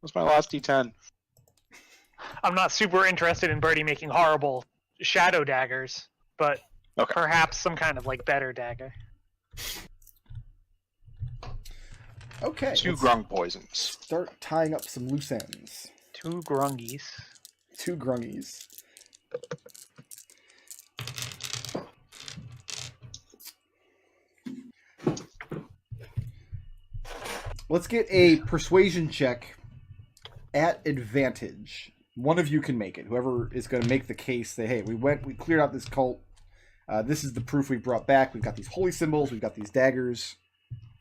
That's my last D10. I'm not super interested in Birdie making horrible shadow daggers, but perhaps some kind of like better dagger. Okay. 2 grung poisons. Start tying up some loose ends. 2 grungies. 2 grungies. Let's get a persuasion check at advantage. One of you can make it. Whoever is going to make the case, say, hey, we cleared out this cult. This is the proof we brought back. We've got these holy symbols. We've got these daggers.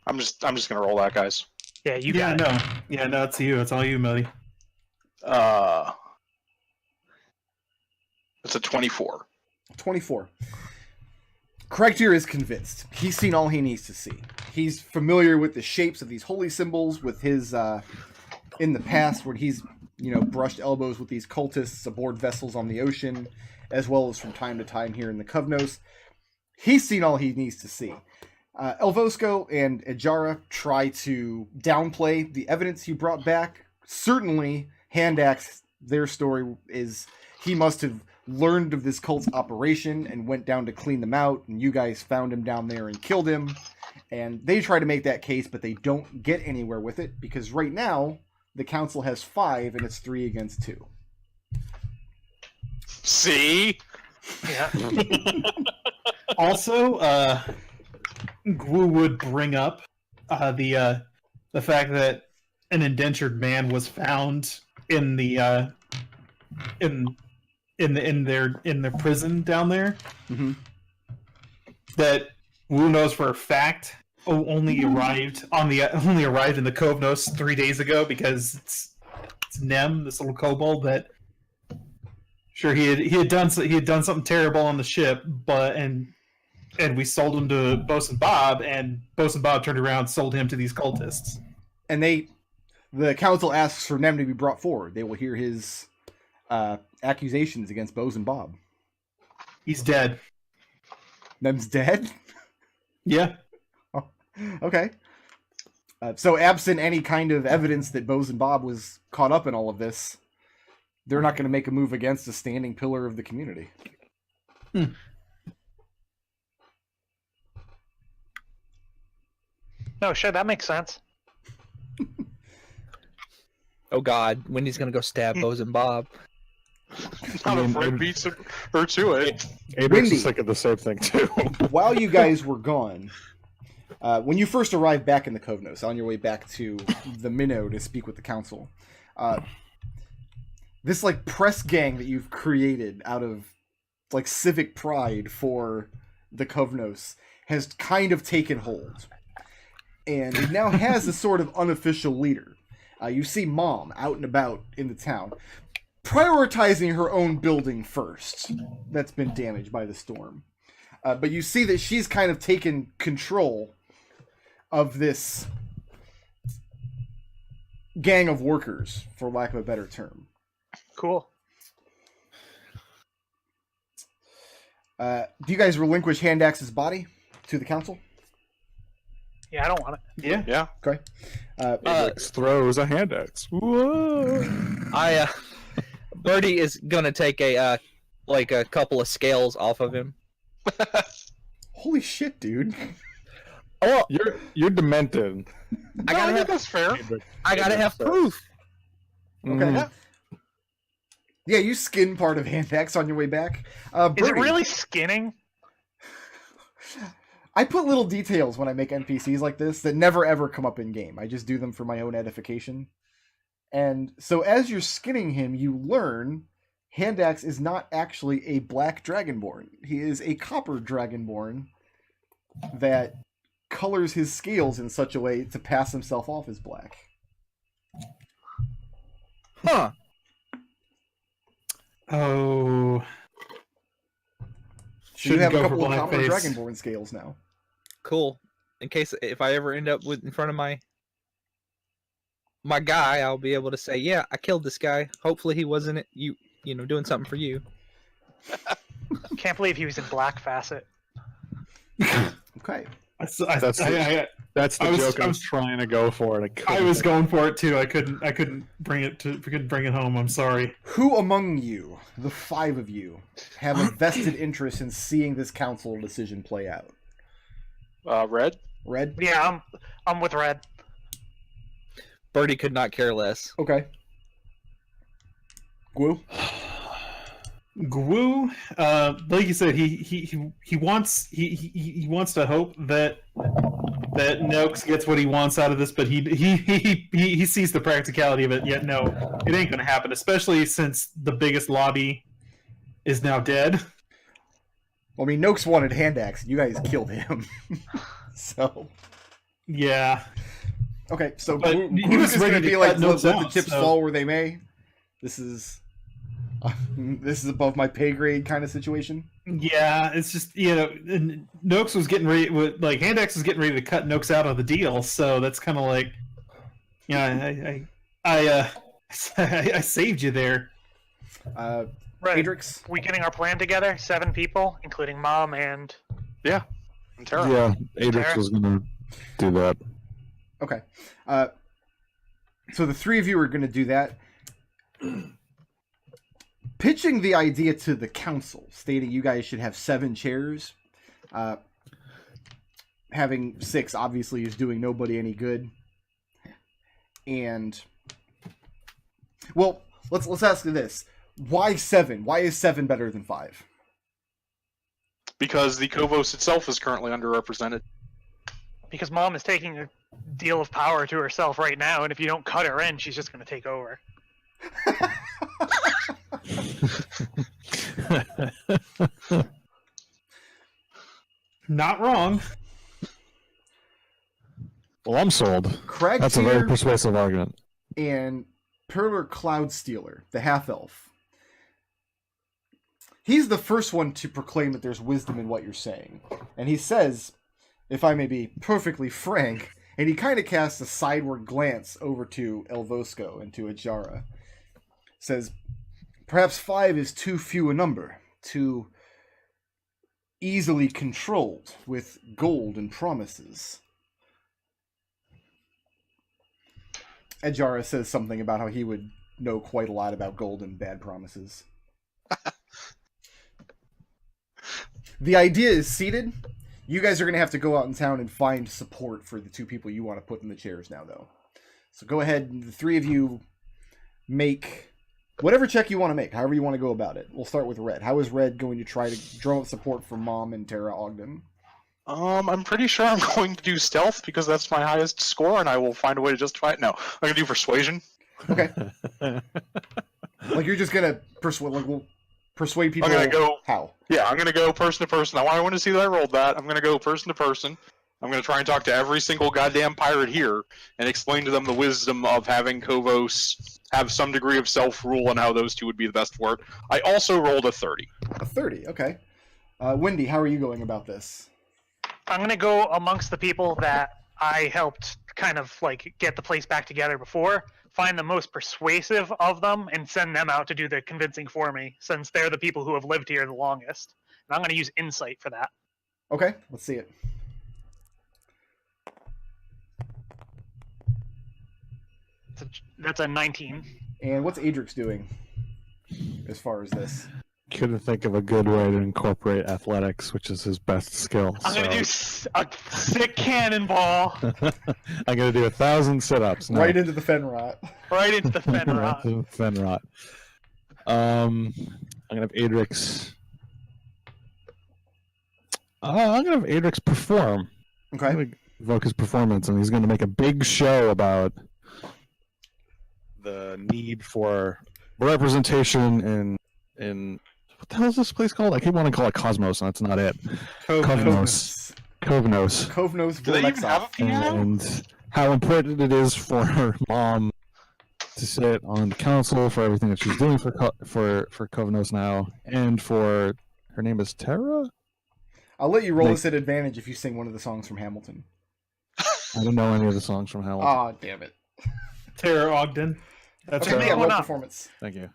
I'm just gonna roll that, guys. Yeah, you got it. Yeah, no, it's you. It's all you, Millie. It's a 24. 24. Craigtier is convinced. He's seen all he needs to see. He's familiar with the shapes of these holy symbols with his, in the past, where he's, brushed elbows with these cultists aboard vessels on the ocean, as well as from time to time here in the Kovnos. He's seen all he needs to see. Elvosco and Ejara try to downplay the evidence he brought back. Certainly, Handax, their story is he must have learned of this cult's operation and went down to clean them out, and you guys found him down there and killed him. And they try to make that case, but they don't get anywhere with it, because right now, the council has 5, and it's 3 against 2. See? Yeah. Also, Gwu would bring up the fact that an indentured man was found in the in their prison down there. Mm-hmm. That Wu knows for a fact only arrived in the Kovnos 3 days ago, because it's Nem, this little kobold that. Sure, he had done something terrible on the ship, and we sold him to Bosun Bob, and Bosun Bob turned around and sold him to these cultists. And the council asks for Nem to be brought forward. They will hear his accusations against Bosun Bob. He's dead. Nem's dead? Yeah. Oh, okay. So absent any kind of evidence that Bosun Bob was caught up in all of this, they're not going to make a move against a standing pillar of the community. No, sure, that makes sense. Oh God, Wendy's gonna go stab Bosun Bob. Not a friend beats her to it. Adrex is thinking the same thing too. While you guys were gone, when you first arrived back in the Kovnos, on your way back to the Minnow to speak with the council, this press gang that you've created out of civic pride for the Kovnos has kind of taken hold, and it now has a sort of unofficial leader. You see Mom out and about in the town, prioritizing her own building first that's been damaged by the storm. But you see that she's kind of taken control of this gang of workers, for lack of a better term. Cool. Do you guys relinquish Handax's body to the council? Yeah, I don't want it. Yeah. Okay. Adrex throws a hand axe. Whoa! Birdie is gonna take a couple of scales off of him. Holy shit, dude! Oh, You're demented. I think that's fair. I gotta have proof. Okay. Yeah, you skin part of Handax on your way back. Is it Birdie, really skinning? I put little details when I make NPCs like this that never ever come up in game. I just do them for my own edification. And so as you're skinning him, you learn Handax is not actually a black Dragonborn. He is a copper Dragonborn that colors his scales in such a way to pass himself off as black. Huh. Oh. So you have a go for couple of copper blackface. Dragonborn scales now. Cool. In case if I ever end up in front of my guy, I'll be able to say, yeah, I killed this guy. Hopefully he wasn't doing something for you. Can't believe he was in Black Facet. Okay. That's the joke I was trying to go for. And I was going for it too. I couldn't bring it home. I'm sorry. Who among you, the 5 of you, have a vested interest in seeing this council decision play out? Red? Red? Yeah, I'm with Red. Birdie could not care less. Okay. Gwu? Gwu, like you said, he wants to hope that Noakes gets what he wants out of this, but he sees the practicality of it. Yet no, it ain't gonna happen, especially since the biggest lobby is now dead. Well, I mean, Noakes wanted hand axe. You guys killed him. So. Yeah. Okay, so But Gwu's he was just going to ready to be like, cut let Noakes the out, chips so- fall where they may. This is above my pay grade kind of situation. Yeah, it's just Noakes was getting ready, like Handax was getting ready to cut Noakes out of the deal, so that's kind of like, I saved you there. Right. Adrex? We getting our plan together? 7 people, including Mom and... Yeah. And Tara. Yeah, Adrex was gonna do that. Okay. So the 3 of you are going to do that. Pitching the idea to the council, stating you guys should have 7 chairs. Having 6 obviously is doing nobody any good. And well, let's ask you this: why 7? Why is 7 better than 5? Because the Kovos itself is currently underrepresented. Because Mom is taking a deal of power to herself right now, and if you don't cut her in, she's just going to take over. Not wrong. Well, I'm sold. Crag That's a very Tier persuasive argument. and Perler Cloud Stealer, the half-elf. He's the first one to proclaim that there's wisdom in what you're saying. And he says, if I may be perfectly frank, and he kind of casts a sideward glance over to Elvosco and to Ajara. Says, perhaps 5 is too few a number, too easily controlled with gold and promises. Ajara says something about how he would know quite a lot about gold and bad promises. The idea is seated. You guys are going to have to go out in town and find support for the 2 people you want to put in the chairs now, though. So go ahead, and the 3 of you make whatever check you want to make, however you want to go about it. We'll start with Red. How is Red going to try to drum up support for Mom and Tara Ogden? I'm pretty sure I'm going to do stealth because that's my highest score, and I will find a way to justify it. No, I'm going to do persuasion. Okay. Like you're just going to persuade people. I'm going to go. How? Yeah, I'm going to go person to person. I want to see that I rolled that. I'm going to go person to person. I'm going to try and talk to every single goddamn pirate here and explain to them the wisdom of having Kovos have some degree of self-rule and how those 2 would be the best for it. I also rolled a 30. A 30, okay. Wendy, how are you going about this? I'm going to go amongst the people that I helped kind of like get the place back together before, find the most persuasive of them, and send them out to do the convincing for me, since they're the people who have lived here the longest. And I'm going to use insight for that. Okay, let's see it. That's a 19. And what's Adrix doing as far as this? Couldn't think of a good way to incorporate athletics, which is his best skill. I'm going to do a sick cannonball I'm going to do 1,000 sit-ups. No. Right into the Fenrot. right into the Fenrot. Fenrot. I'm going to have Adrix. I'm going to have Adrix perform. I'm Okay. going to evoke his performance, and he's going to make a big show about the need for representation in what the hell is this place called? I keep wanting to call it Cosmos, and that's not it. Kovnos. Kovnos Do they even have a piano? And how important it is for her mom to sit on the council for everything that she's doing for Kovnos now, and for her name is Tara. I'll let you roll this at advantage if you sing one of the songs from Hamilton. I don't know any of the songs from Hamilton. Aw, damn it. Tara Ogden. That's Okay, right. yeah, one roll up. performance. Thank you.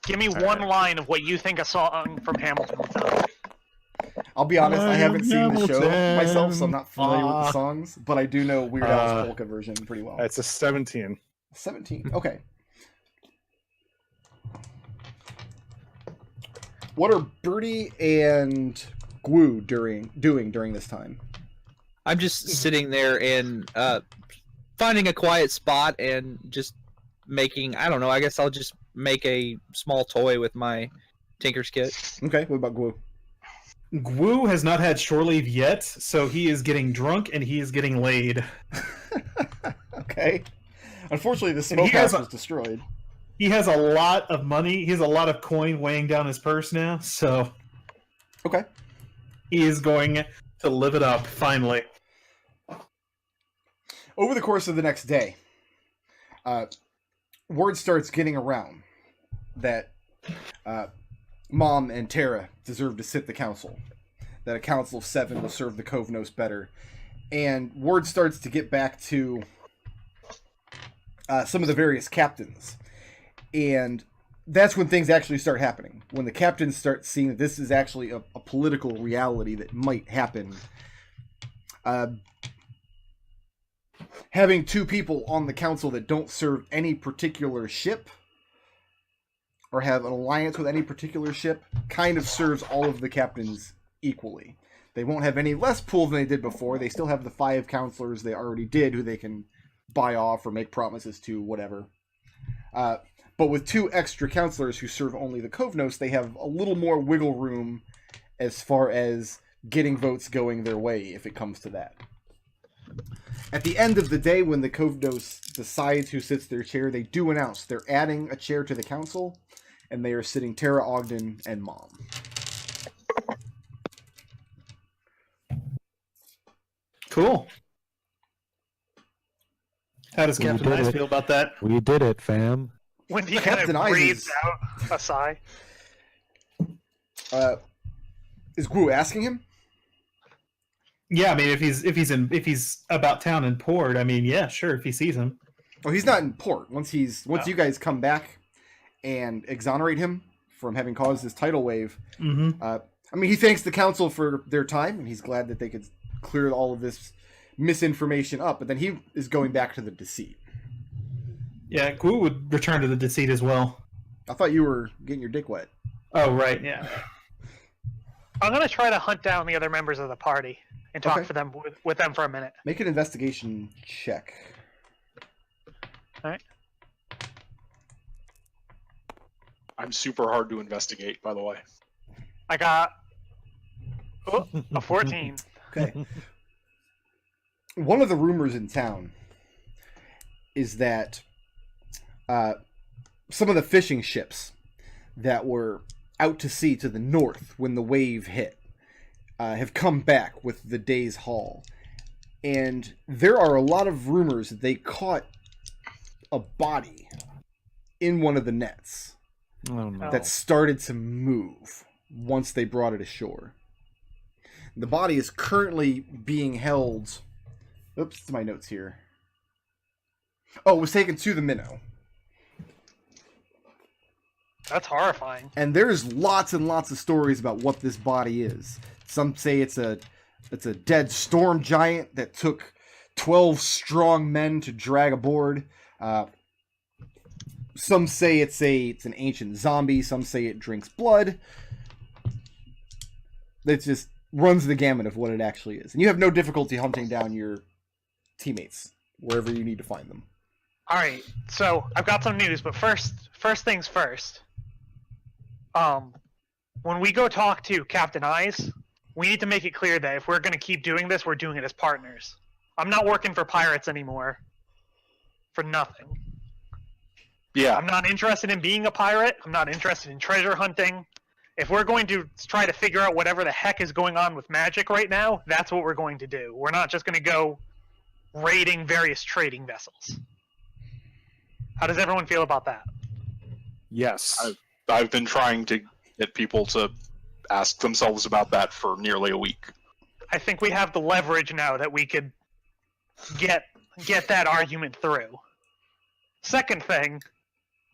Give me one line of what you think a song from Hamilton would sound like. I'll be honest, I haven't seen the show Hamilton. myself, so I'm not familiar with the songs, but I do know Weird Al's polka version pretty well. It's a 17. 17. Okay. What are Birdie and Gwu doing during this time? I'm just sitting there and finding a quiet spot and just making, I don't know, I guess I'll just make a small toy with my Tinker's kit. Okay, what about Gwu? Gwu has not had shore leave yet, so he is getting drunk and he is getting laid. Okay. Unfortunately, the And he has smokehouse was destroyed. He has a lot of money. He has a lot of coin weighing down his purse now, so Okay. he is going to live it up, finally. Over the course of the next day, word starts getting around that Mom and Tara deserve to sit the council. That a council of 7 will serve the Kovnos better. And word starts to get back to some of the various captains. And that's when things actually start happening. When the captains start seeing that this is actually a political reality that might happen. Having 2 people on the council that don't serve any particular ship or have an alliance with any particular ship kind of serves all of the captains equally. They won't have any less pull than they did before. They still have the 5 counselors they already did who they can buy off or make promises to, whatever. But with 2 extra counselors who serve only the Kovnos, they have a little more wiggle room as far as getting votes going their way if it comes to that. At the end of the day, when the Kovnos decides who sits their chair, they do announce they're adding a chair to the council, and they are sitting Tara Ogden and Mom. Cool. How does We Captain did Ice it. feel about that? We did it, fam. When he kind Captain of Eyes breathes is- out a sigh. Is Gwu asking him? Yeah, I mean, if he's about town in port, I mean, yeah, sure, if he sees him. Oh, he's not in port. Once you guys come back and exonerate him from having caused this tidal wave, Mm-hmm. I mean, he thanks the council for their time, and he's glad that they could clear all of this misinformation up. But then he is going back to the deceit. Yeah, Gwu would return to the deceit as well. I thought you were getting your dick wet. Oh, right, yeah. I'm gonna try to hunt down the other members of the party and talk Okay. for them with them for a minute. Make an investigation check. All right. I'm super hard to investigate, by the way. I got a 14. Okay. One of the rumors in town is that some of the fishing ships that were out to sea to the north when the wave hit have come back with the day's haul. And there are a lot of rumors that they caught a body in one of the nets Oh, no. that started to move once they brought it ashore. The body is currently being held. Oops, it's my notes here. Oh, it was taken to the minnow. That's horrifying. And there's lots and lots of stories about what this body is. Some say it's a dead storm giant that took 12 strong men to drag aboard. Some say it's an ancient zombie. Some say it drinks blood. It just runs the gamut of what it actually is. And you have no difficulty hunting down your teammates wherever you need to find them. All right, so I've got some news, but first things first. When we go talk to Captain Eyes, we need to make it clear that if we're going to keep doing this, we're doing it as partners. I'm not working for pirates anymore. For nothing. Yeah, I'm not interested in being a pirate. I'm not interested in treasure hunting. If we're going to try to figure out whatever the heck is going on with magic right now, that's what we're going to do. We're not just going to go raiding various trading vessels. How does everyone feel about that? Yes. I've been trying to get people to ask themselves about that for nearly a week. I think we have the leverage now that we could get that argument through. Second thing,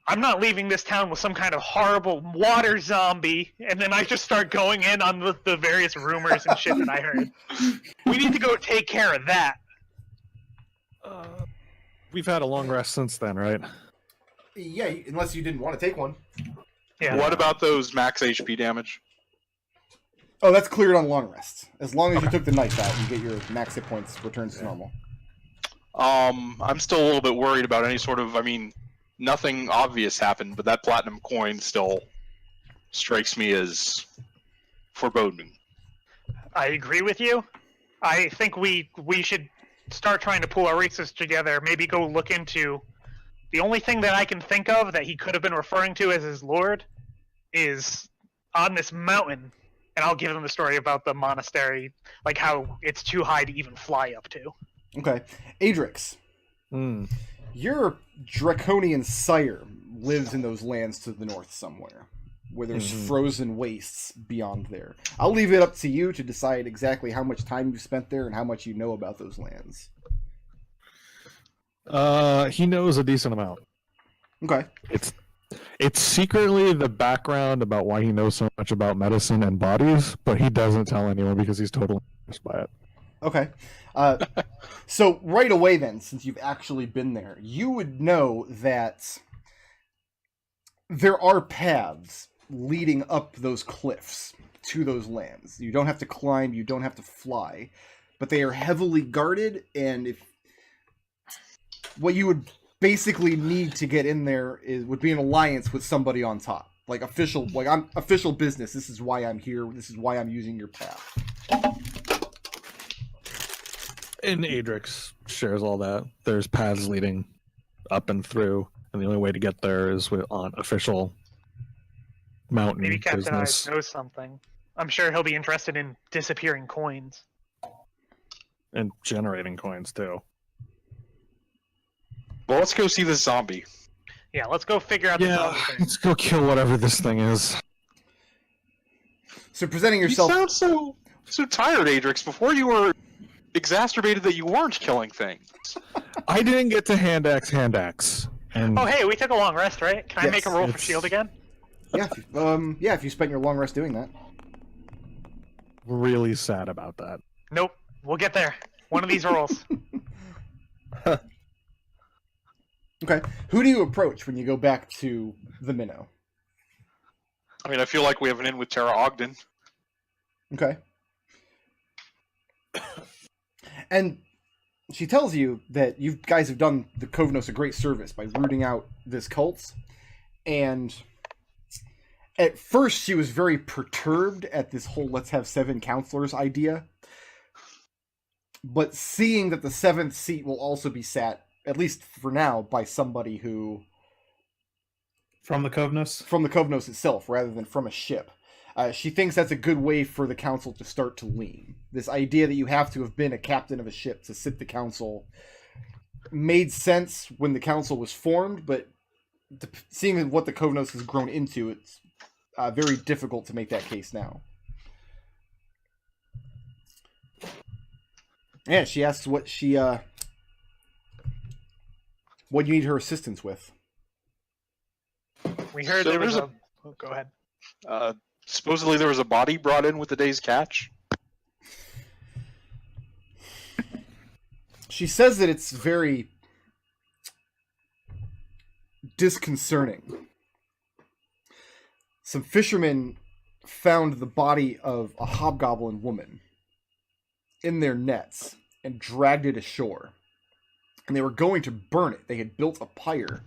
I'm not leaving this town with some kind of horrible water zombie, and then I just start going in on the various rumors and shit that I heard. We need to go take care of that. We've had a long rest since then, right? Yeah, unless you didn't want to take one. Yeah. What about those max HP damage? Oh, that's cleared on long rest. As long as you took the knife out, you get your max hit points returns to normal. I'm still a little bit worried about any sort of. I mean, nothing obvious happened, but that platinum coin still strikes me as foreboding. I agree with you. I think we should start trying to pull our resources together. Maybe go look into. The only thing that I can think of that he could have been referring to as his lord is on this mountain. And I'll give them the story about the monastery, like how it's too high to even fly up to. Okay. Adrex, your draconian sire lives in those lands to the north somewhere, where there's frozen wastes beyond there. I'll leave it up to you to decide exactly how much time you've spent there and how much you know about those lands. He knows a decent amount. Okay. It's secretly the background about why he knows so much about medicine and bodies, but he doesn't tell anyone because he's totally impressed by it. Okay. So right away then, since you've actually been there, you would know that there are paths leading up those cliffs to those lands. You don't have to climb, you don't have to fly, but they are heavily guarded, and if what you would basically need to get in there would be an alliance with somebody on top. Like I'm official business. This is why I'm here. This is why I'm using your path. And Adrex shares all that. There's paths leading up and through, and the only way to get there is on official mountain Maybe Captain business. Ives knows something. I'm sure he'll be interested in disappearing coins. And generating coins, too. Well, let's go see this zombie. Yeah, let's go figure out the Yeah, zombie thing. let's go kill whatever this thing is. So presenting yourself. You sound so tired, Adrex. Before you were exacerbated that you weren't killing things. I didn't get to hand axe. And Oh, hey, we took a long rest, right? Can I Yes, make a roll for it's- shield again? Yeah, if you spent your long rest doing that. really sad about that. Nope. We'll get there. One of these rolls. Okay. Who do you approach when you go back to the minnow? I mean, I feel like we have an in with Tara Ogden. Okay. And she tells you that you guys have done the Kovnos a great service by rooting out this cult. And at first she was very perturbed at this whole let's have 7 counselors idea. But seeing that the 7th seat will also be sat, at least for now, by somebody who... From the Kovnos? from the Kovnos itself, rather than from a ship. She thinks that's a good way for the council to start to lean. This idea that you have to have been a captain of a ship to sit the council made sense when the council was formed, but seeing what the Kovnos has grown into, it's very difficult to make that case now. Yeah, she asks what what you need her assistance with. We heard So there was there's a... Oh, go ahead. Supposedly there was a body brought in with the day's catch. She says that it's very disconcerting. Some fishermen found the body of a hobgoblin woman in their nets and dragged it ashore. And they were going to burn it. They had built a pyre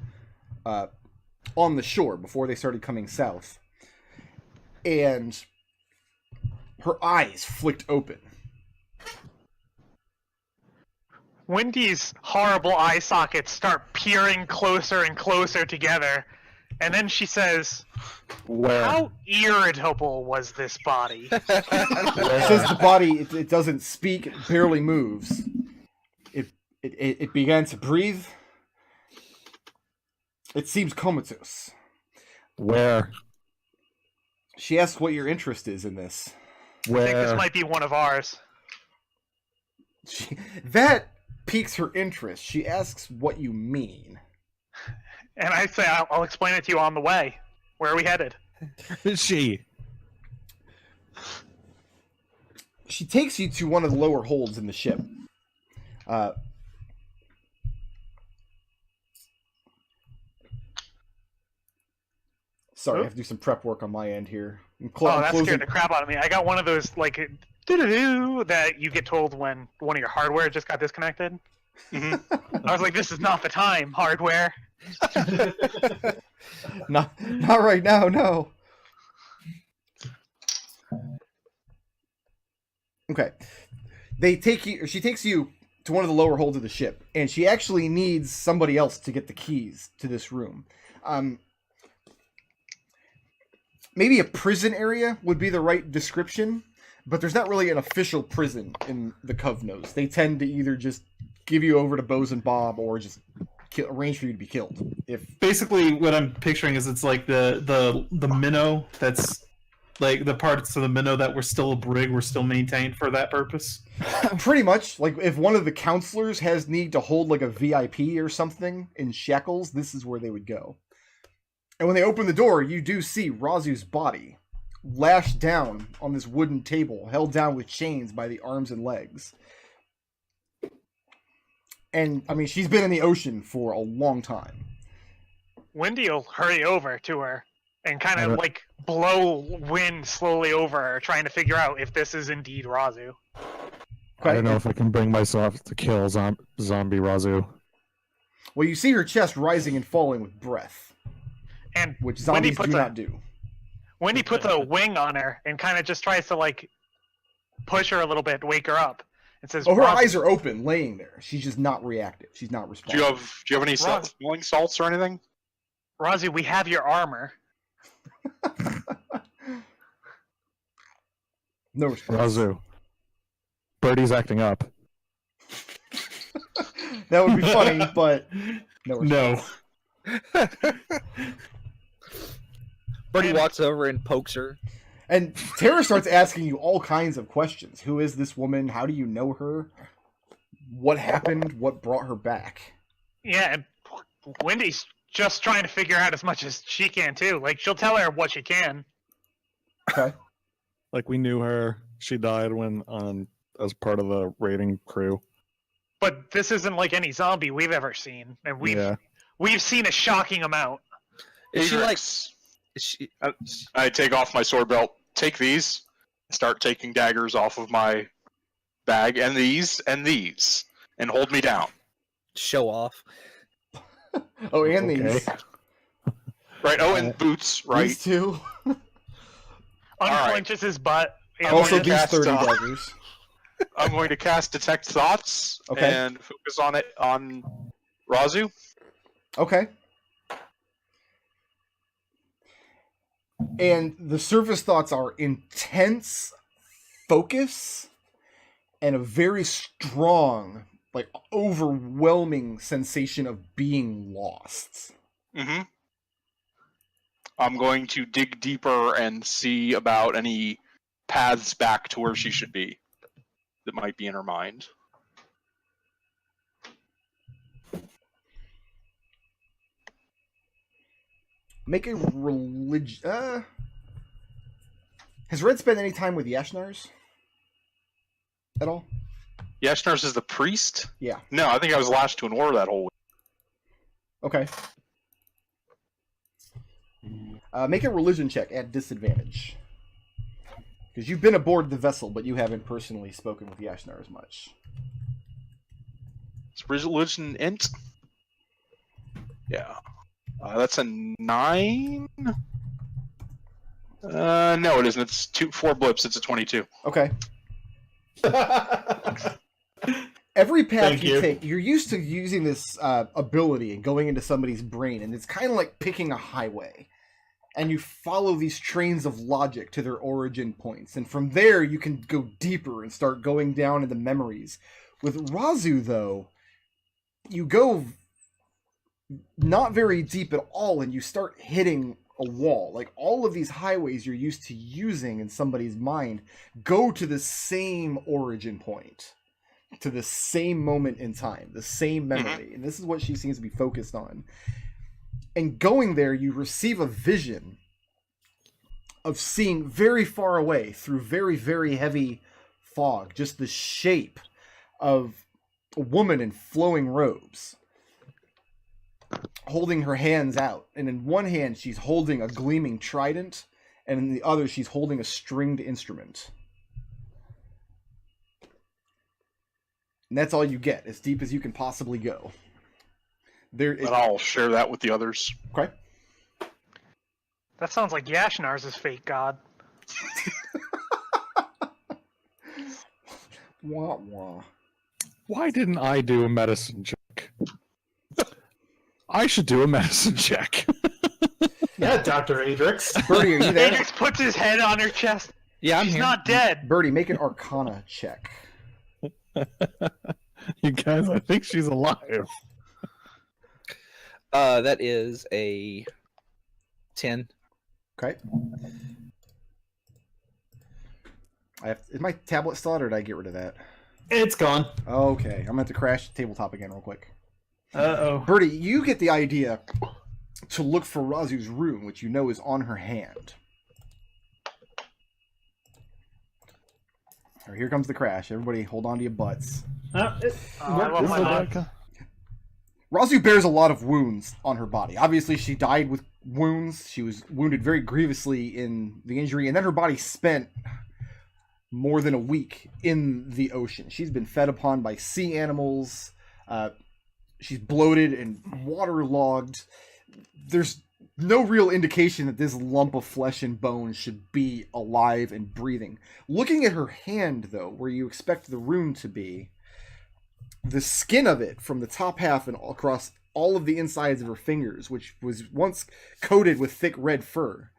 on the shore before they started coming south. And her eyes flicked open. Wendy's horrible eye sockets start peering closer and closer together. And then she says, Where? how irritable was this body? It says the body, it doesn't speak, it barely moves. It began to breathe. It seems comatose. Where? She asks what your interest is in this. I think this Where? might be one of ours. That piques her interest. She asks what you mean. And I say, I'll explain it to you on the way. Where are we headed? She. She takes you to one of the lower holds in the ship. Sorry, I have to do some prep work on my end here. Oh, that scared the crap out of me. I got one of those, like, doo-doo-doo that you get told when one of your hardware just got disconnected. I was like, this is not the time, hardware. not right now, no. Okay. She takes you to one of the lower holds of the ship, and she actually needs somebody else to get the keys to this room. Maybe a prison area would be the right description, but there's not really an official prison in the Kovnos. They tend to either just give you over to Boz and Bob or just arrange for you to be killed. Basically, what I'm picturing is it's like the minnow that's like the parts of the minnow that were still a brig were still maintained for that purpose. Pretty much. Like if one of the counselors has need to hold like a VIP or something in shackles, this is where they would go. And when they open the door, you do see Raazu's body lashed down on this wooden table, held down with chains by the arms and legs. And, I mean, she's been in the ocean for a long time. Wendy will hurry over to her and kind of, like, blow wind slowly over her, trying to figure out if this is indeed Raazu. I don't know if I can bring myself to kill zombie Raazu. Well, you see her chest rising and falling with breath. And which zombies do not do. Wendy puts a wing on her and kind of just tries to, like, push her a little bit, wake her up. And says, her eyes are open, laying there. She's just not reactive. She's not responding. Do you have any smelling salts or anything? Raazu, we have your armor. No response. Raazu. Birdie's acting up. That would be funny, but no response. No. Birdie walks over and pokes her. And Tara starts asking you all kinds of questions. Who is this woman? How do you know her? What happened? What brought her back? Yeah, and Wendy's just trying to figure out as much as she can, too. Like, she'll tell her what she can. Okay. Like, we knew her. She died as part of the raiding crew. But this isn't like any zombie we've ever seen. And we've seen a shocking amount. Is she like... I take off my sword belt, take these, start taking daggers off of my bag, and these, and hold me down. Show off. Oh, and these. Right, and boots, right? These two. Unclenches his butt. Also these 30 daggers. I'm going to cast Detect Thoughts and focus on Raazu. Okay. And the surface thoughts are intense focus and a very strong, like overwhelming sensation of being lost. Mm-hmm. I'm going to dig deeper and see about any paths back to where she should be that might be in her mind. Make a religion. Has Red spent any time with Yashnars at all? Yashnars is the priest? Yeah. No, I think I was lashed to an oar that whole week. Okay. Make a religion check at disadvantage. Because you've been aboard the vessel, but you haven't personally spoken with Yashnar as much. It's religion int? Yeah. That's a 9? No, it isn't. It's 4 blips. It's a 22. Okay. Every path Thank you you. take, you're used to using this ability and going into somebody's brain, and it's kind of like picking a highway. And you follow these trains of logic to their origin points. And from there, you can go deeper and start going down into memories. With Raazu, though, you go not very deep at all, and you start hitting a wall. Like, all of these highways you're used to using in somebody's mind go to the same origin point, to the same moment in time, the same memory. And this is what she seems to be focused on. And going there, you receive a vision of seeing very far away through very, very heavy fog, just the shape of a woman in flowing robes, holding her hands out. And in one hand, she's holding a gleaming trident, and in the other, she's holding a stringed instrument. And that's all you get, as deep as you can possibly go. And I'll share that with the others. Okay. That sounds like Yashnar's fake god. Wah, wah. Why didn't I do a medicine check? I should do a medicine check. Yeah, Dr. Adrex. Birdie, are you there? Adrex puts his head on her chest. Yeah, I'm She's here. not dead. Birdie, make an Arcana check. You guys, I think she's alive. That is a 10. Okay. Is my tablet still out, or did I get rid of that? It's gone. Okay, I'm going to have to crash the tabletop again real quick. Uh-oh. Birdie, you get the idea to look for Raazu's rune, which you know is on her hand. All right, here comes the crash. Everybody hold on to your butts. I love my mom. Raazu bears a lot of wounds on her body. Obviously, she died with wounds. She was wounded very grievously in the injury, and then her body spent more than a week in the ocean. She's been fed upon by sea animals. She's bloated and waterlogged. There's no real indication that this lump of flesh and bone should be alive and breathing. Looking at her hand, though, where you expect the rune to be, the skin of it from the top half and across all of the insides of her fingers, which was once coated with thick red fur,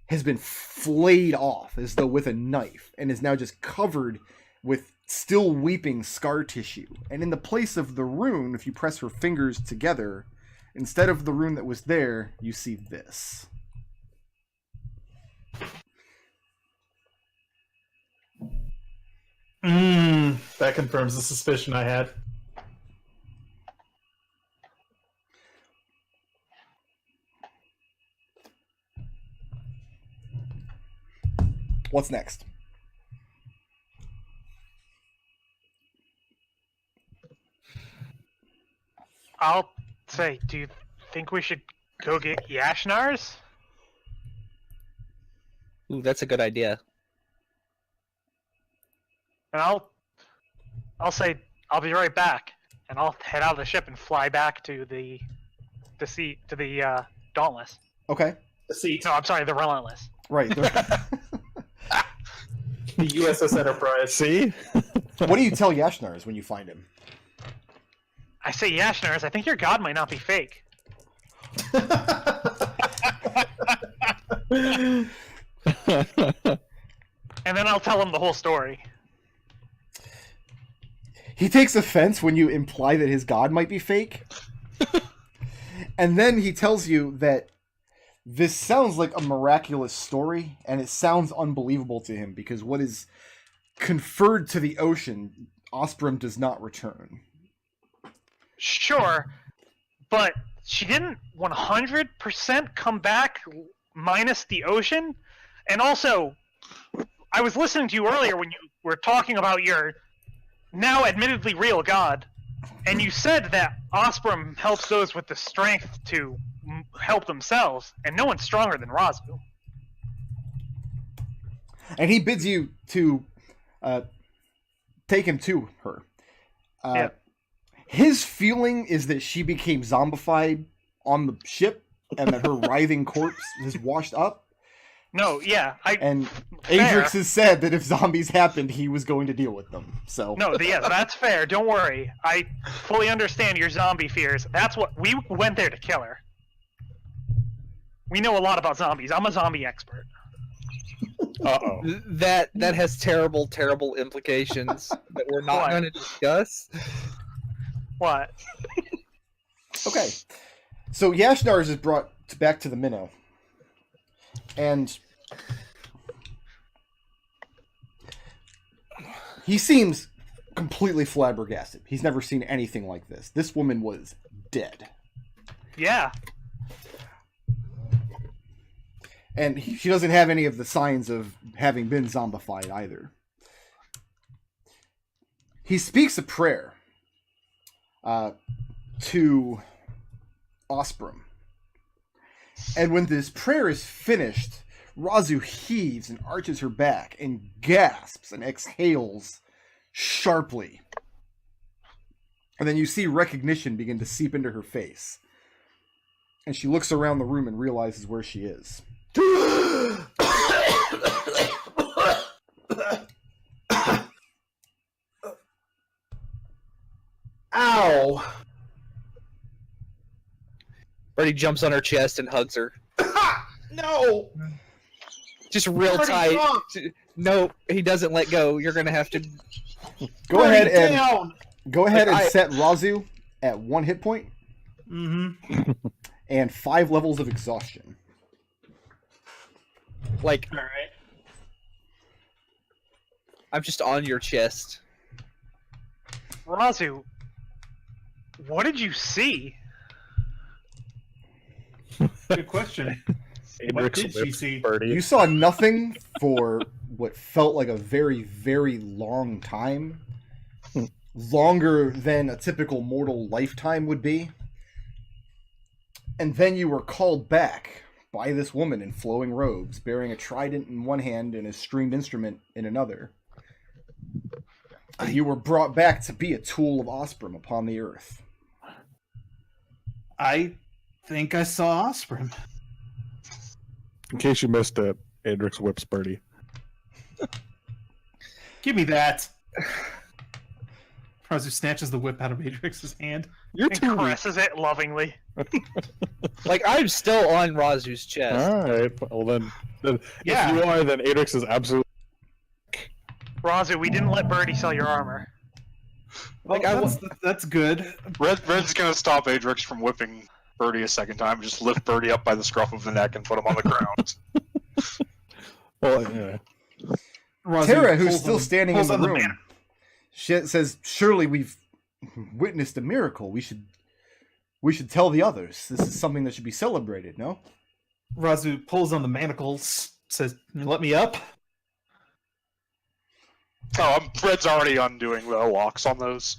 has been flayed off as though with a knife, and is now just covered with still weeping scar tissue. And in the place of the rune, if you press her fingers together, instead of the rune that was there, you see this. That confirms the suspicion I had. What's next? I'll say, do you think we should go get Yashnar's? Ooh, that's a good idea. And I'll say, I'll be right back, and I'll head out of the ship and fly back to the Dauntless. Okay. The seat. No, I'm sorry, the Relentless. Right. The USS Enterprise. See? What do you tell Yashnar's when you find him? I say, Yashnar's, I think your god might not be fake. And then I'll tell him the whole story. He takes offense when you imply that his god might be fake. And then he tells you that this sounds like a miraculous story, and it sounds unbelievable to him because what is conferred to the ocean, Osprem does not return. Sure, but she didn't 100% come back minus the ocean. And also, I was listening to you earlier when you were talking about your now admittedly real god, and you said that Osprem helps those with the strength to help themselves, and no one's stronger than Raazu. And he bids you to take him to her. Yeah. His feeling is that she became zombified on the ship, and that her writhing corpse is washed up. No, yeah, And fair. Adrex has said that if zombies happened, he was going to deal with them. So No, yeah, that's fair. Don't worry. I fully understand your zombie fears. That's what we went there to kill her. We know a lot about zombies. I'm a zombie expert. Uh-oh. That has terrible, terrible implications that we're not What? going to discuss. What? Okay. So Yashnar's is brought back to the minnow. And he seems completely flabbergasted. He's never seen anything like this. This woman was dead. Yeah. And she doesn't have any of the signs of having been zombified either. He speaks a prayer to Osprem. And when this prayer is finished, Raazu heaves and arches her back and gasps and exhales sharply. And then you see recognition begin to seep into her face. And she looks around the room and realizes where she is. Ow! Birdie jumps on her chest and hugs her. No! Just real Birdie, tight. stop! No, he doesn't let go. You're gonna have to. Go ahead and down! set Raazu at 1 hit point Mm-hmm. and 5 levels of exhaustion. Like, All right. I'm just on your chest. Raazu, what did you see? Good question. What Adrex did she whips see? Birdie. You saw nothing for what felt like a very, very long time. Longer than a typical mortal lifetime would be. And then you were called back by this woman in flowing robes, bearing a trident in one hand and a stringed instrument in another. And you were brought back to be a tool of Osprem upon the earth. I think I saw Osprem. In case you missed it, Adrex whips Birdie. Give me that. Raazu snatches the whip out of Adrex's hand. You're And too weak. caresses it lovingly. Like, I'm still on Razu's chest. Alright, well then Yeah. if you are, then Adrex is absolutely... Raazu, we didn't let Birdie sell your armor. Like, that's good. Red's gonna stop Adrex from whipping Birdie a second time. Just lift Birdie up by the scruff of the neck and put him on the ground. Well, yeah. Raazu Tara, who's pulls still on- standing in pulls the on room, man- says, "Surely we've witnessed a miracle. We should tell the others. This is something that should be celebrated, no?" Raazu pulls on the manacles, says, "Let me up." Oh, Red's already undoing the locks on those.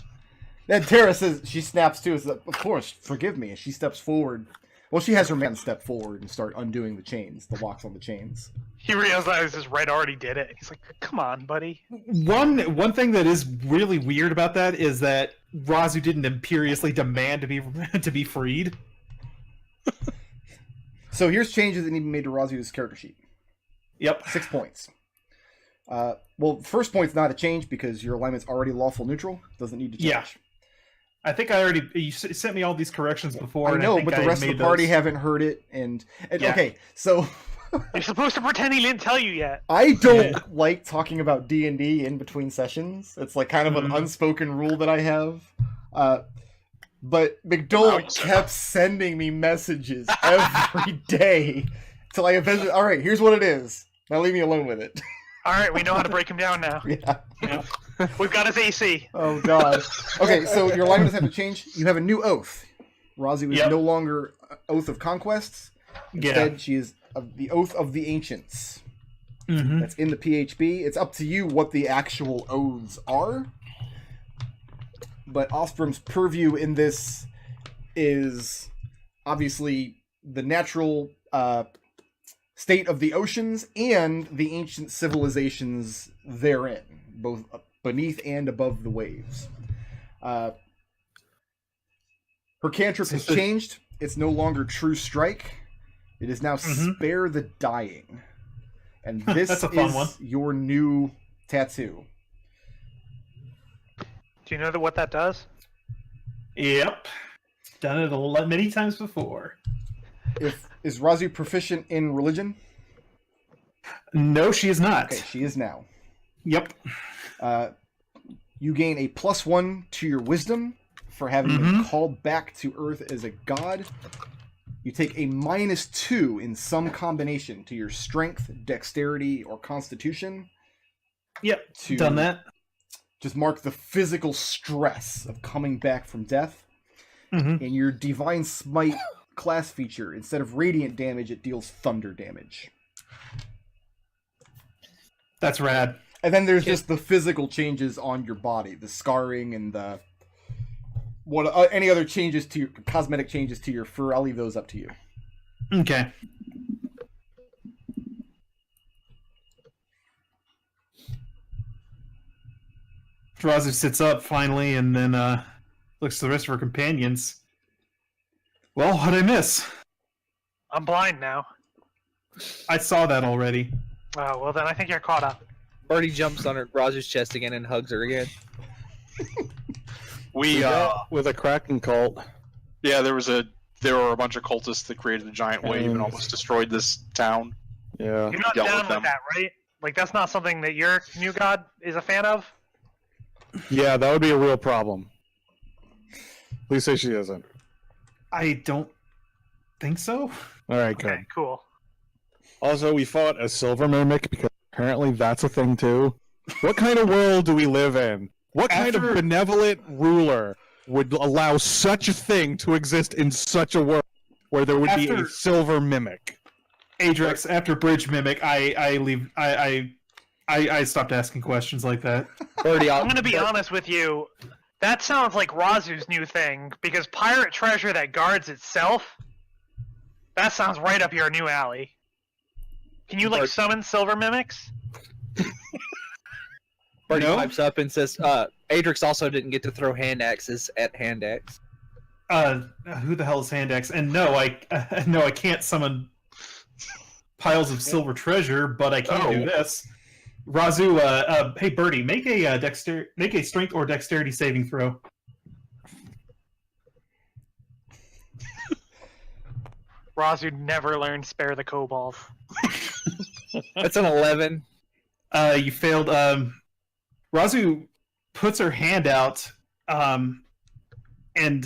Then Tara says, she snaps too. Says, "Of course, forgive me." And she steps forward. Well, she has her man step forward and start undoing the chains, the locks on the chains. He realizes Red already did it. He's like, come on, buddy. One thing that is really weird about that is that Raazu didn't imperiously demand to be freed. So here's changes that need to be made to Raazu's character sheet. Yep. 6 points. Well, first point's not a change because your alignment's already lawful neutral. Doesn't need to change. Yeah. I think I already you sent me all these corrections before. I and know, think but the I rest of the made party those. haven't heard it. And Yeah. okay, so You're supposed to pretend he didn't tell you yet. I don't like talking about D&D in between sessions. It's like kind of an Mhm. unspoken rule that I have. But McDohl kept sending me messages every day till I eventually. All right, here's what it is. Now leave me alone with it. All right, we know how to break him down now. Yeah. We've got his AC. Oh God. Okay, so your alignment doesn't have to change. You have a new oath. Raazu is Yep. no longer Oath of Conquests. Yeah. Instead, she is the Oath of the Ancients. Mhm. That's in the PHB. It's up to you what the actual oaths are. But Osprem's purview in this is obviously the natural state of the oceans and the ancient civilizations therein, both beneath and above the waves. Her cantrip has changed. It's no longer True Strike. It is now Spare the Dying. And this That's a fun is one. your new tattoo. Do you know what that does? Yep. Done it many times before. Is Raazu proficient in religion? No, she is not. Okay, she is now. Yep. You gain a +1 to your wisdom for having been called back to Earth as a god. You take a -2 in some combination to your strength, dexterity, or constitution. Yep. To Done that. just mark the physical stress of coming back from death. Mhm. And your Divine Smite class feature, instead of radiant damage, it deals thunder damage. That's rad. And then there's just the physical changes on your body, the scarring and the any other changes to your cosmetic changes to your fur. I'll leave those up to you. Okay. Raazu sits up finally and then looks to the rest of her companions. Well, what'd I miss? I'm blind now. I saw that already. Oh, well then I think you're caught up. Birdie jumps on her Raazu's chest again and hugs her again. We with a Kraken cult. yeah, there were a bunch of cultists that created a giant wave and almost destroyed this town. Yeah. You're not dealt down with with them. that, right? Like that's not something that your new god is a fan of? Yeah, that would be a real problem. Please say she isn't. I don't think so. All right, good. Okay, cool. Also, we fought a silver mimic because apparently that's a thing too. What kind of world do we live in? What kind of benevolent ruler would allow such a thing to exist in such a world where there would be a silver mimic? Adrex, after Bridge Mimic, I stopped asking questions like that. Birdie, I'm gonna be honest with you. That sounds like Raazu's new thing, because pirate treasure that guards itself, that sounds right up your new alley. Can you, like, summon silver mimics? Birdie No? pipes up and says, Adrex also didn't get to throw hand axes at hand axe. Who the hell is Handex? And no, I can't summon piles of silver treasure, but I can do this. Raazu, hey Birdie, make a strength or dexterity saving throw. Raazu never learned spare the kobold. That's an 11. You failed. Raazu puts her hand out, and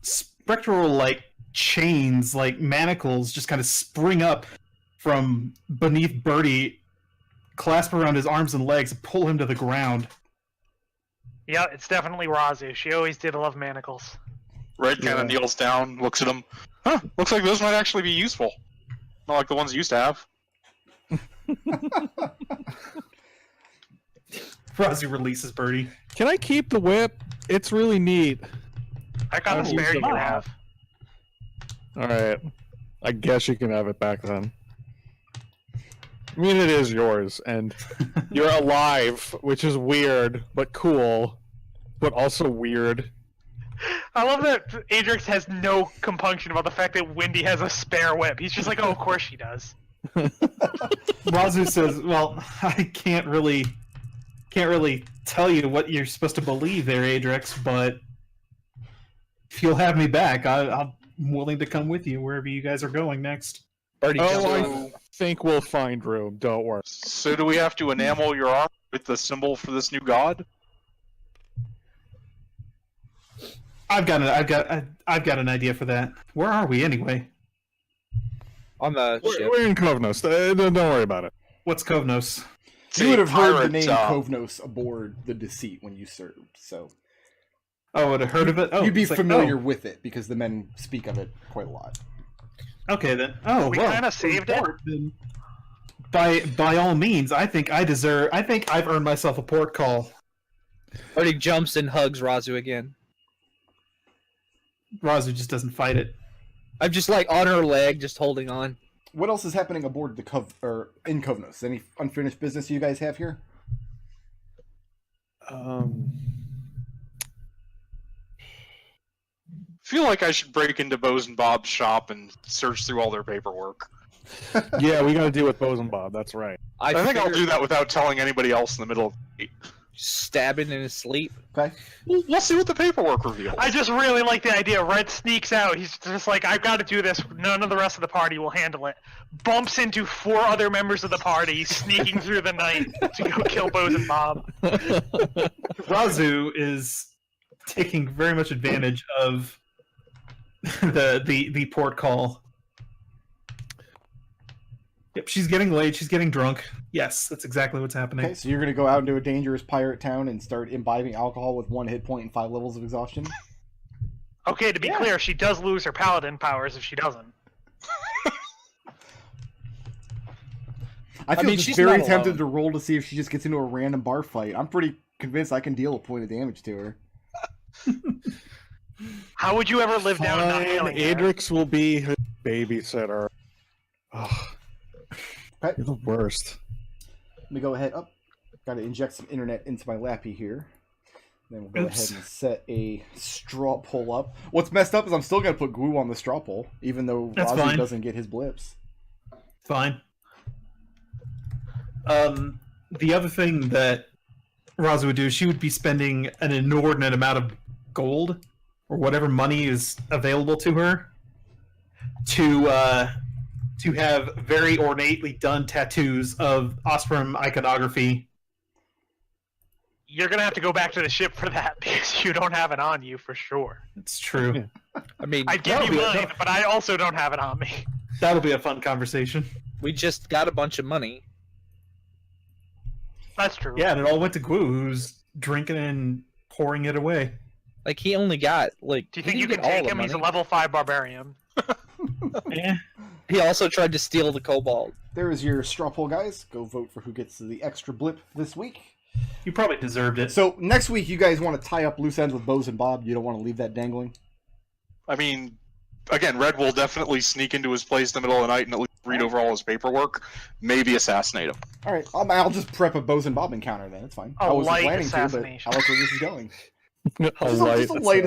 spectral like chains, like manacles, just kind of spring up from beneath Birdie, clasp around his arms and legs, and pull him to the ground. Yeah, it's definitely Raazu. She always did love manacles. Red kind of kneels down, looks at him. Huh, looks like those might actually be useful. Not like the ones you used to have. Raazu releases Birdie. Can I keep the whip? It's really neat. I got a Oh, spare you come can on. have. All right. I guess you can have it back then. I mean, it is yours, and you're alive, which is weird, but cool, but also weird. I love that Adrex has no compunction about the fact that Wendy has a spare whip. He's just like, oh, of course she does. Raazu says, "Well, I can't really tell you what you're supposed to believe there, Adrex, but if you'll have me back, I'm willing to come with you wherever you guys are going next." Birdie jumps Oh, on. I think we'll find room. Don't worry. So do we have to enamel your arm with the symbol for this new god? I've got an idea for that. Where are we anyway? On the ship. We're in Kovnos. Don't worry about it. What's Kovnos? You would have heard the Pirate, name uh, Kovnos aboard the Deceit when you served, so Oh, would have heard of it? Oh, you'd be it's like, familiar with it because the men speak of it quite a lot. oh, okay then. Oh, We well, kinda saved it. then by all means, I think I've earned myself a port call. Birdie jumps and hugs Raazu again. Raazu just doesn't fight it. I'm just like on her leg, just holding on. What else is happening aboard the in Kovnos? Any unfinished business you guys have here? Feel like I should break into Bose and Bob's shop and search through all their paperwork. Yeah, we got to deal with Bose and Bob. That's right. I think I'll do that without telling anybody else in the middle of the night. Stabbing in his sleep. Okay. We'll see what the paperwork reveals. I just really like the idea. Red sneaks out. He's just like, I've got to do this. None of the rest of the party will handle it. Bumps into 4 other members of the party, sneaking through the night to go kill Bose and Bob. Raazu is taking very much advantage of the port call. Yep, she's getting laid. She's getting drunk. Yes, that's exactly what's happening. Okay, so you're gonna go out into a dangerous pirate town and start imbibing alcohol with 1 hit point and 5 levels of exhaustion. Okay, to be clear, she does lose her paladin powers if she doesn't. I feel mean, just she's very not tempted alone. to roll to see if she just gets into a random bar fight. I'm pretty convinced I can deal a point of damage to her. How would you ever live down not Fine, killing her? Adrex will be her babysitter. Ugh. Okay. You're the worst. Let me go ahead. Got to inject some internet into my lappy here. Then we'll go Oops. ahead and set a straw poll up. What's messed up is I'm still going to put glue on the straw poll, even though That's Raazu fine. doesn't get his blips. Fine. The other thing that Raazu would do, she would be spending an inordinate amount of gold or whatever money is available to her to have very ornately done tattoos of Osprem iconography. You're gonna have to go back to the ship for that because you don't have it on you for sure. It's true. Yeah. I mean, I'd give you mine, but I also don't have it on me. That'll be a fun conversation. we just got a bunch of money. That's true. Yeah, and it all went to Gwu, who's drinking and pouring it away. Like he only got like. Do you he think you didn't can get all take the him? He's a money. level 5 barbarian. Eh. He also tried to steal the kobold. There is your straw poll, guys. Go vote for who gets the extra blip this week. You probably deserved it. So next week, you guys want to tie up loose ends with Bows and Bob. You don't want to leave that dangling. I mean, again, Red will definitely sneak into his place in the middle of the night and at least read over all his paperwork. Maybe assassinate him. All right, I'll just prep a Bows and Bob encounter then. It's fine. A I wasn't light planning to, but assassination. I like where this is going. A Just a light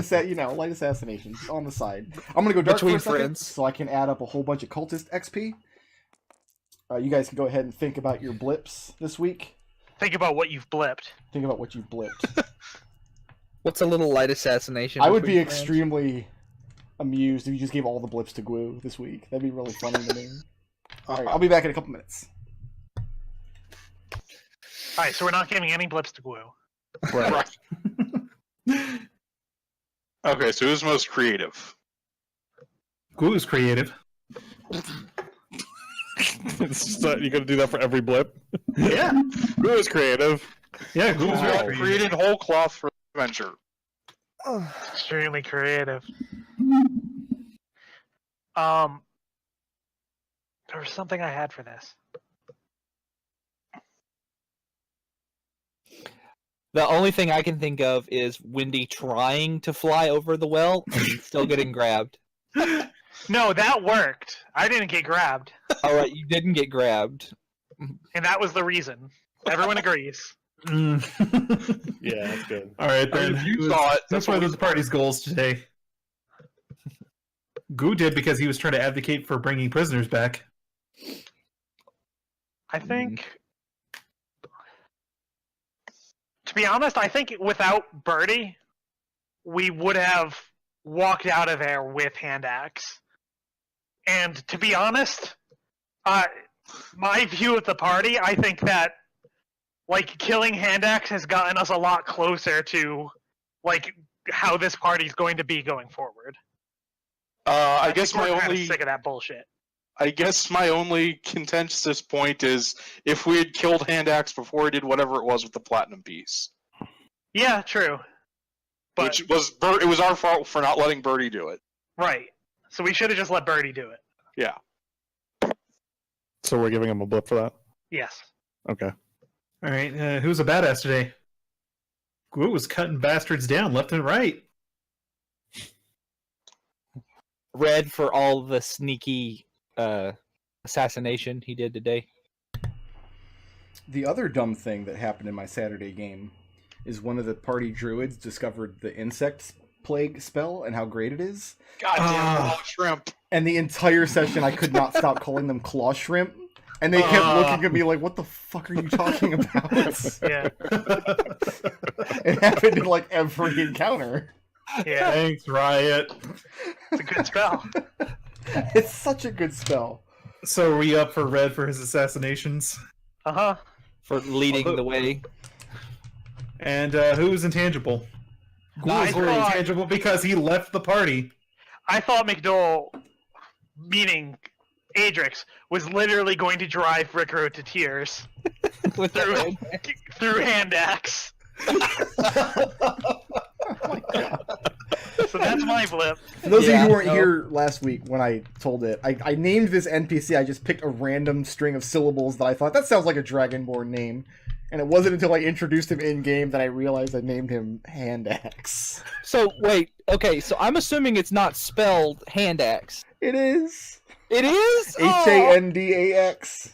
assassination on the side. I'm gonna go dark Between for a second, friends. so I can add up a whole bunch of cultist XP. You guys can go ahead and think about your blips this week. Think about what you've blipped. Think about what you blipped. What's a little light assassination? I would be between friends? extremely amused if you just gave all the blips to Gwu this week. That'd be really funny to me. All right, I'll be back in a couple minutes. Alright, so we're not giving any blips to Glue. Right. Okay, so who's most creative? Gwu's creative. So you're gonna do that for every blip? Yeah. Who is creative? Yeah, Gwu's Who's very all creative. created whole cloth for the adventure? Extremely creative. There was something I had for this. The only thing I can think of is Wendy trying to fly over the well and still getting grabbed. No, that worked. I didn't get grabbed. All right, you didn't get grabbed. And that was the reason. Everyone agrees. Mm. Yeah, that's good. All right, I mean, then. if you saw it, That's one of the party's goals today. Gwu did because he was trying to advocate for bringing prisoners back. I think... To be honest, I think without Birdie, we would have walked out of there with hand axe. And to be honest, my view of the party, I think that like killing hand axe has gotten us a lot closer to like how this party's going to be going forward. I guess think my we're kinda only sick of that bullshit. I guess my only contentious point is if we had killed Hand Axe before he did whatever it was with the platinum piece, Yeah, true. But which was it was our fault for not letting Birdie do it. right, so we should have just let Birdie do it. Yeah. So we're giving him a blip for that? Yes. Okay. All right, who's a badass today? Gwu was cutting bastards down left and right. Red for all the sneaky assassination he did today. The other dumb thing that happened in my Saturday game is one of the party druids discovered the insect plague spell and how great it is. God damn it, shrimp. And the entire session, I could not stop calling them claw shrimp. And they kept looking at me like, what the fuck are you talking about? Yeah. It happened in like every encounter. Yeah. Thanks, Riot. It's a good spell. It's such a good spell. So are we up for Red for his assassinations? Uh-huh. For leading the way. And who's intangible? I Gwu is very thought- intangible because he left the party. I thought McDohl, meaning Adrex, was literally going to drive Rickrow to tears With through, the through hand axe. Oh my God. So that's my blip. For those of you Yeah, who weren't no. here last week when I told it, I named this NPC. I just picked a random string of syllables that I thought that sounds like a Dragonborn name, and it wasn't until I introduced him in game that I realized I named him Hand Axe. So wait, okay, so I'm assuming it's not spelled hand axe. It is It is? Handax.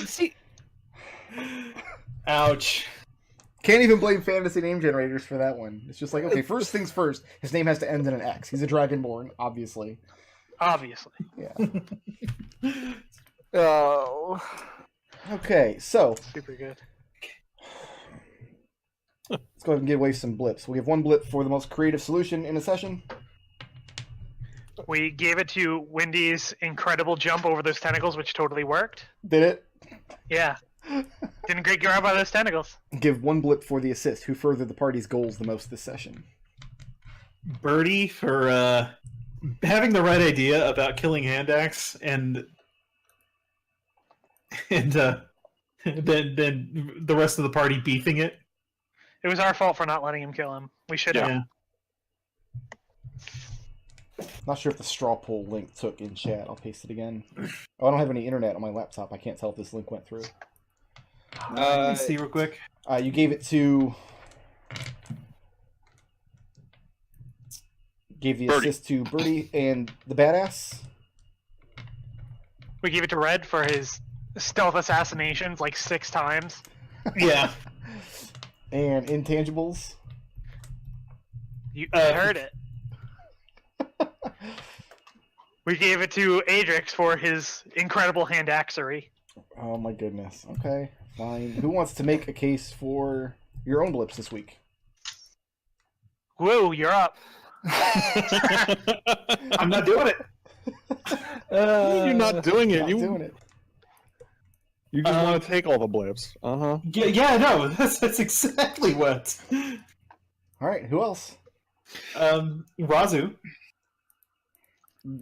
See, Ouch. Can't even blame fantasy name generators for that one. It's just like, okay, first things first. His name has to end in an X. He's a Dragonborn, obviously. Obviously. Yeah. oh. Okay, so Super good. let's go ahead and give away some blips. We have one blip for the most creative solution in a session. We gave it to Wendy's incredible jump over those tentacles, which totally worked. Did it? Yeah. Did a great grab by those tentacles. Give one blip for the assist. Who furthered the party's goals the most this session? Birdie for having the right idea about killing Handax and then the rest of the party beefing it. It was our fault for not letting him kill him. We should have. Yeah. Not sure if the straw poll link took in chat. I'll paste it again. Oh, I don't have any internet on my laptop. I can't tell if this link went through. Let's see real quick. You gave it to... Gave the Birdie. assist to Birdie and the badass. We gave it to Red for his stealth assassinations like 6 times. Yeah. And intangibles. You heard it. We gave it to Adrex for his incredible hand axery. Oh my goodness. Okay, fine. Who wants to make a case for your own blips this week? Whoa, you're up. I'm not doing it. You're not doing it. Not You doing it. you just want to take all the blips. Uh-huh. Yeah, no, that's exactly what. All right, who else? Raazu.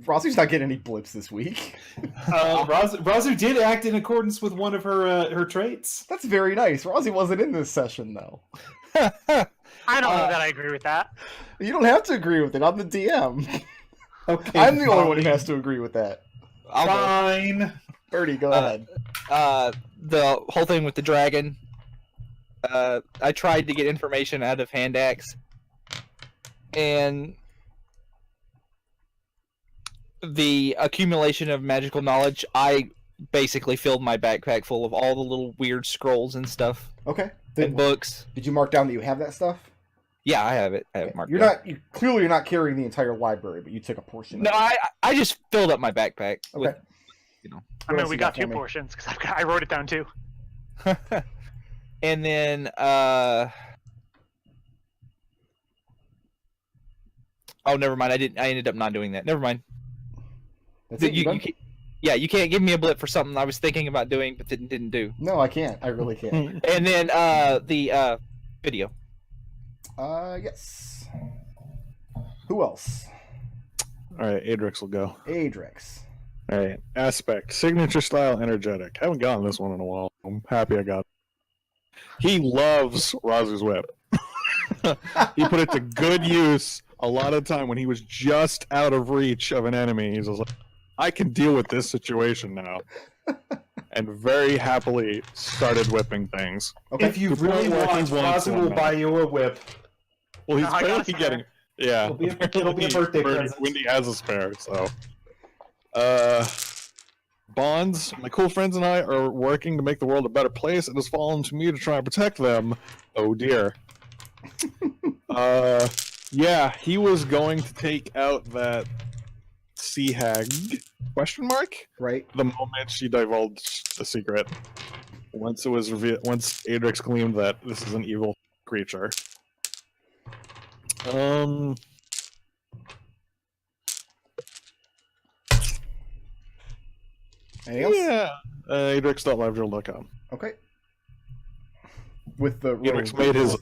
Raazu's not getting any blips this week. Raazu did act in accordance with one of her traits. That's very nice. Raazu wasn't in this session, though. I don't know that I agree with that. You don't have to agree with it. I'm the DM. Okay, I'm the only one who has to agree with that. I'll go. Fine. Birdie, go ahead. The whole thing with the dragon. I tried to get information out of Hand Axe, and the accumulation of magical knowledge, I basically filled my backpack full of all the little weird scrolls and stuff Okay. and books. Did you mark down that you have that stuff? Yeah, I have it. I have it marked. You're down. not. You clearly you're not carrying the entire library, but you took a portion. No, of it. I just filled up my backpack. Okay. With, I mean, we got 2 portions because I wrote it down too. and then oh, never mind. I ended up not doing that. Never mind. That's it. You done? You can't give me a blip for something I was thinking about doing but didn't do. No, I can't. I really can't. And then the video. Yes. Who else? All right, Adrex will go. Adrex. All right, aspect, signature style, energetic. Haven't gotten this one in a while. I'm happy I got it. He loves Raazu's whip. He put it to good use a lot of time when he was just out of reach of an enemy. He's just like, I can deal with this situation now. And very happily started whipping things. Okay. If you Good really point, want, working once Raazu on will that. buy you a whip. Well, he's No, I got a apparently spare. getting... Yeah, It'll be a birthday Birdie- present. Wendy has a spare, so... Bonds, my cool friends and I are working to make the world a better place. It has fallen to me to try and protect them. Oh dear. Yeah, he was going to take out that sea hag? Question mark? Right. The moment she divulged the secret. Once it was revealed, once Adrex gleamed that this is an evil creature. Anything else? Yeah. Adrex.livedrill.com. Okay. With the Adrex rogue. made his.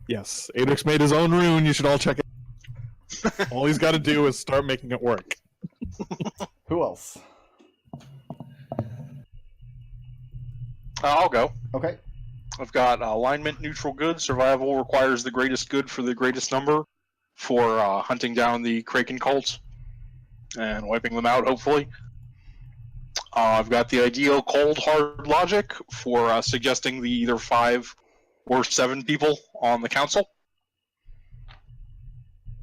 Yes, Adrex made his own rune. You should all check it. All he's got to do is start making it work. Who else? I'll go. Okay. I've got alignment, neutral good. Survival requires the greatest good for the greatest number. for hunting down the Kraken cult and wiping them out, hopefully. I've got the ideal cold hard logic for suggesting the either 5 or 7 people on the council.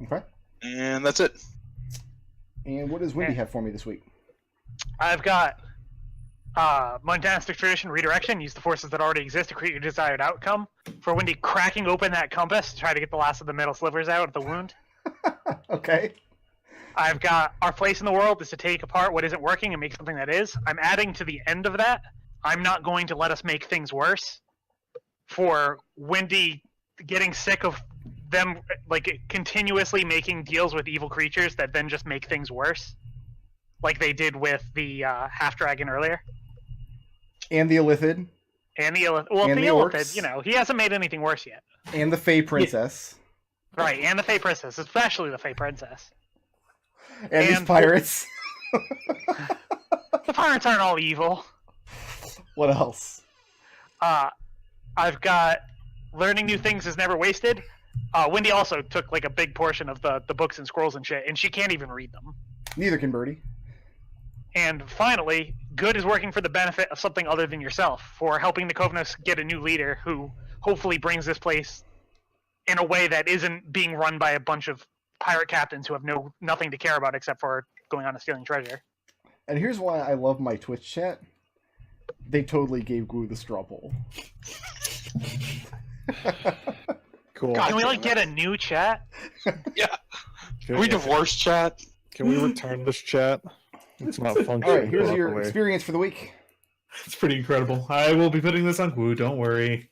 Okay. And that's it. And what does Wendy have for me this week? I've got monastic tradition redirection. Use the forces that already exist to create your desired outcome. For Wendy cracking open that compass to try to get the last of the metal slivers out of the wound. Okay. I've got our place in the world is to take apart what isn't working and make something that is. I'm adding to the end of that. I'm not going to let us make things worse. For Wendy getting sick of them like continuously making deals with evil creatures that then just make things worse, like they did with the half dragon earlier, And the Illithid. and the And the the Illithid. orcs. You know, he hasn't made anything worse yet, And the Fey Princess. right? And the Fey Princess, especially the Fey Princess. And these And- pirates. The pirates aren't all evil. What else? I've got learning new things is never wasted. Wendy also took like a big portion of the books and scrolls and shit, and she can't even read them. Neither can Birdie. And finally, good is working for the benefit of something other than yourself, for helping the Kovnos get a new leader who hopefully brings this place in a way that isn't being run by a bunch of pirate captains who have nothing to care about except for going on and stealing treasure. And here's why I love my Twitch chat. They totally gave Gwu the straw poll. Cool. God Can we like damn get a new chat? Can we divorce chat? Can we return this chat? It's not functioning. All right, here's your properly. experience for the week. It's pretty incredible. I will be putting this on Woo, don't worry.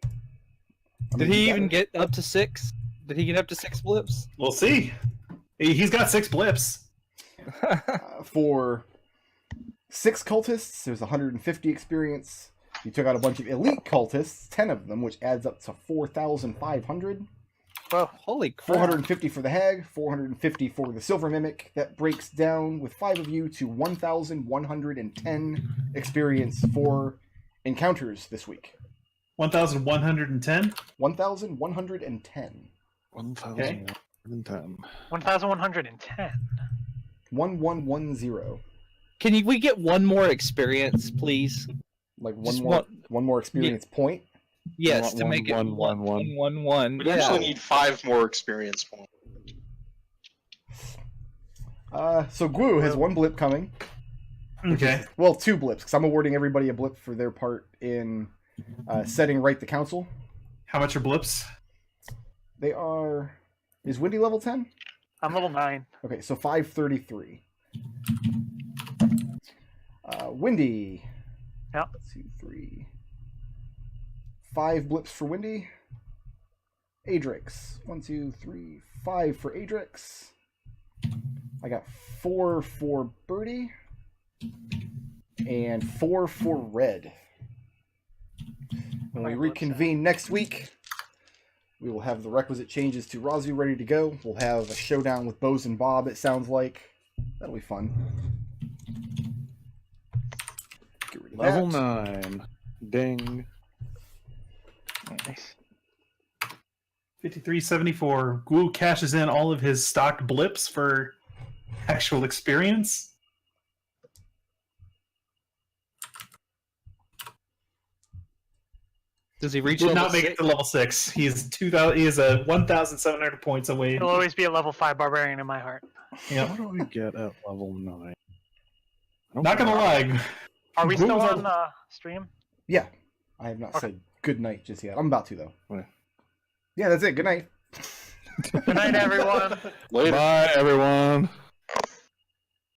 I Did mean, he you got even it. get up to 6? Did he get up to 6 blips? We'll see. He's got 6 blips. For 6 cultists, there's 150 experience. You took out a bunch of elite cultists, 10 of them, which adds up to 4,500. Well, holy crap. 450 for the hag, 450 for the silver mimic. That breaks down with 5 of you to 1,110 experience for encounters this week. 1,110. 1,110. 1,110. 1,110. 1110. Can we get one more experience, please? Like Just one more experience point. Yes, want to make it 1, 1, 1. 1, 1. We Yeah. actually need 5 more experience points. So Gwu has 1 blip coming. Okay. Well, 2 blips, because I'm awarding everybody a blip for their part in setting right the council. How much are blips? They are... Is Wendy level 10? I'm level 9. Okay, so 533. Wendy. Yep. 2, 3. 5 blips for Wendy. Adrex. 1, 2, 3, 5 for Adrex. I got 4 for Birdie. And 4 for Red. When we My blips reconvene next week, we will have the requisite changes to Raazu ready to go. We'll have a showdown with Bose and Bob, it sounds like. That'll be fun. Get rid of Level that. 9. Ding. Nice. 5374. Ghoul cashes in all of his stocked blips for actual experience. Does he reach Did level not make 6? it to level 6. He is 2,000. He is 1,700 points away. He'll always be a level 5 barbarian in my heart. Yep. How do I get at level 9? Not gonna lie. Are we Ghoul still was on stream? Yeah. I have not said good night just yet. I'm about to, though. Okay. Yeah, that's it. Good night. Good night, everyone. Later. Bye, everyone.